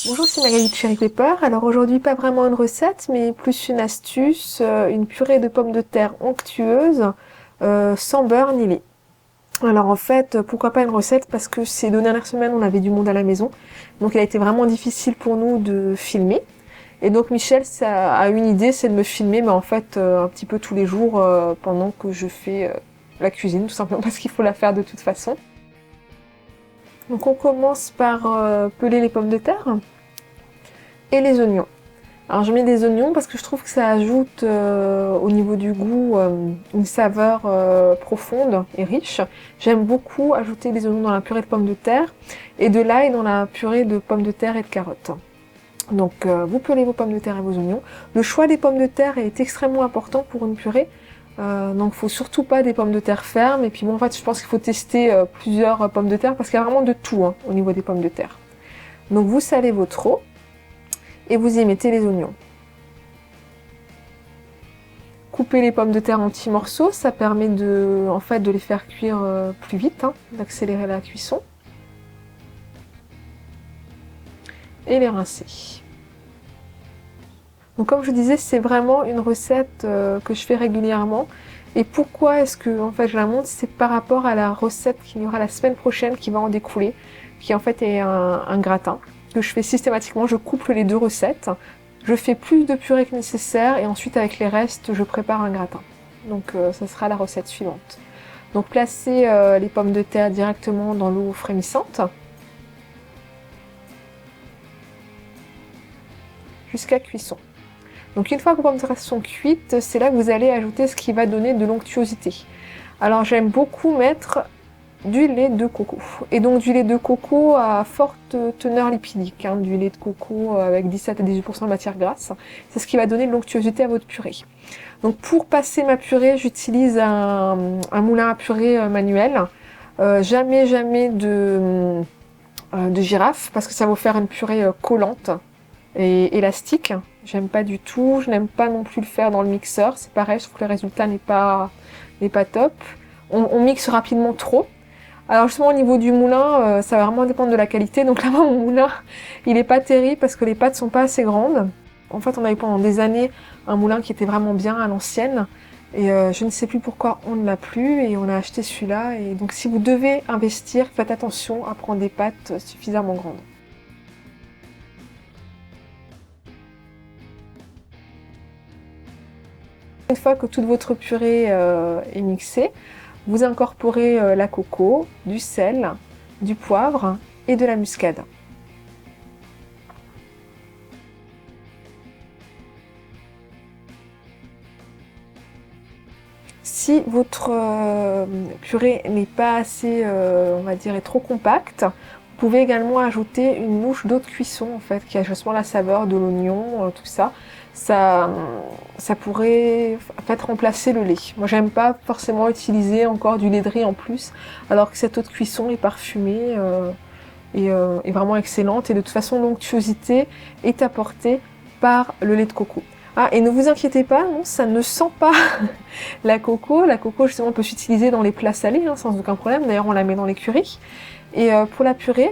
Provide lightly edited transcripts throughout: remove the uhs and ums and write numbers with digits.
Bonjour, c'est Magali de Cherry Pepper. Alors aujourd'hui, pas vraiment une recette, mais plus une astuce, une purée de pommes de terre onctueuse, sans beurre ni lait. Alors en fait, pourquoi pas une recette? Parce que ces 2 dernières semaines, on avait du monde à la maison. Donc il a été vraiment difficile pour nous de filmer. Et donc Michel ça a une idée, c'est de me filmer, mais en fait un petit peu tous les jours pendant que je fais la cuisine, tout simplement parce qu'il faut la faire de toute façon. Donc on commence par peler les pommes de terre et les oignons. Alors je mets des oignons parce que je trouve que ça ajoute au niveau du goût une saveur profonde et riche. J'aime beaucoup ajouter des oignons dans la purée de pommes de terre et de l'ail dans la purée de pommes de terre et de carottes. Donc vous pelez vos pommes de terre et vos oignons. Le choix des pommes de terre est extrêmement important pour une purée. Donc faut surtout pas des pommes de terre fermes. Et puis bon, en fait je pense qu'il faut tester plusieurs pommes de terre parce qu'il y a vraiment de tout au niveau des pommes de terre. Donc vous salez votre eau et vous y mettez les oignons. Couper les pommes de terre en petits morceaux, ça permet de les faire cuire plus vite, d'accélérer la cuisson. Et les rincer. Donc comme je disais, c'est vraiment une recette que je fais régulièrement. Et pourquoi est-ce que je la montre? C'est par rapport à la recette qu'il y aura la semaine prochaine qui va en découler, qui en fait est un gratin que je fais systématiquement. Je couple les deux recettes. Je fais plus de purée que nécessaire et ensuite avec les restes, je prépare un gratin. Donc ça sera la recette suivante. Donc placez les pommes de terre directement dans l'eau frémissante jusqu'à cuisson. Donc une fois que vos pommes de terre sont cuites, c'est là que vous allez ajouter ce qui va donner de l'onctuosité. Alors j'aime beaucoup mettre du lait de coco. Et donc du lait de coco à forte teneur lipidique, du lait de coco avec 17 à 18% de matière grasse. C'est ce qui va donner de l'onctuosité à votre purée. Donc pour passer ma purée, j'utilise un moulin à purée manuel. Jamais de girafe parce que ça va vous faire une purée collante et élastique. J'aime pas du tout. Je n'aime pas non plus le faire dans le mixeur. C'est pareil, je trouve que le résultat n'est pas top. On mixe rapidement trop. Alors justement au niveau du moulin, ça va vraiment dépendre de la qualité. Donc là mon moulin, il est pas terrible parce que les pâtes sont pas assez grandes. En fait on avait pendant des années un moulin qui était vraiment bien à l'ancienne. Et je ne sais plus pourquoi on ne l'a plus et on a acheté celui-là. Et donc si vous devez investir, faites attention à prendre des pâtes suffisamment grandes. Une fois que toute votre purée est mixée, vous incorporez la coco, du sel, du poivre et de la muscade. Si votre purée n'est pas assez, est trop compacte, vous pouvez également ajouter une louche d'eau de cuisson qui a justement la saveur de l'oignon, tout ça. Ça pourrait remplacer le lait. Moi j'aime pas forcément utiliser encore du lait de riz en plus, alors que cette eau de cuisson est parfumée et est vraiment excellente. Et de toute façon l'onctuosité est apportée par le lait de coco. Ah, et ne vous inquiétez pas, non, ça ne sent pas la coco. La coco justement peut s'utiliser dans les plats salés sans aucun problème. D'ailleurs on la met dans les currys. Et pour la purée,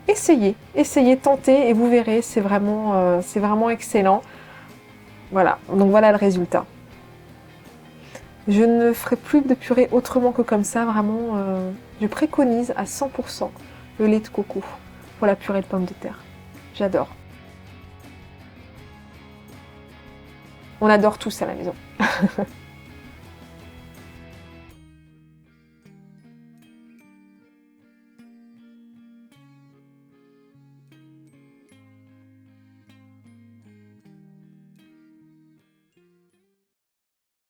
essayez, tentez et vous verrez, c'est vraiment excellent. Voilà, donc voilà le résultat. Je ne ferai plus de purée autrement que comme ça, vraiment. Je préconise à 100% le lait de coco pour la purée de pommes de terre. J'adore. On adore tous à la maison.